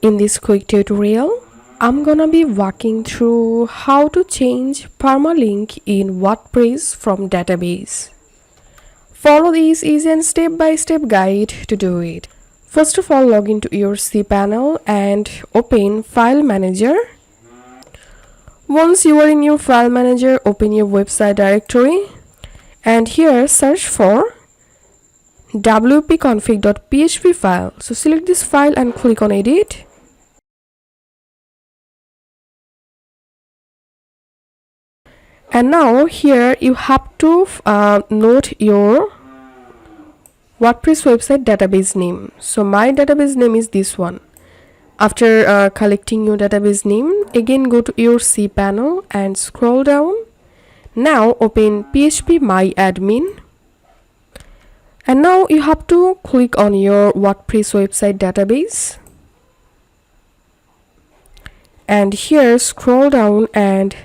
In this quick tutorial, I'm gonna be walking through how to change permalink in WordPress from database. Follow this easy and step-by-step guide to do it. First of all, log into your cPanel and open File Manager. Once you are in your File Manager, open your website directory and here search for wp-config.php file. So select this file and click on Edit. And now here you have to note your WordPress website database name. So my database name is this one. After collecting your database name, again go to your cPanel and scroll down. Now open PHP My Admin. And now you have to click on your WordPress website database. And here scroll down and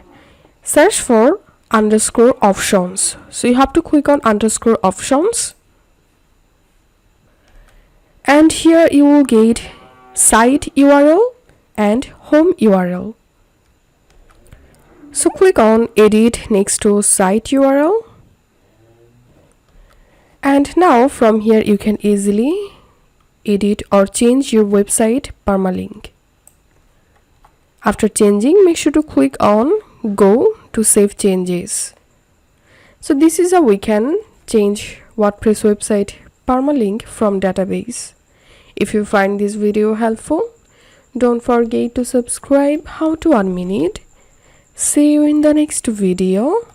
search for underscore options. So you have to click on underscore options. And here you will get site URL and home URL. So click on edit next to site URL. And now from here you can easily edit or change your website permalink. After changing, make sure to click on Go to save changes. So this is how we can change WordPress website permalink from database. If you find this video helpful, don't forget to subscribe. How to 1 minute. See you in the next video.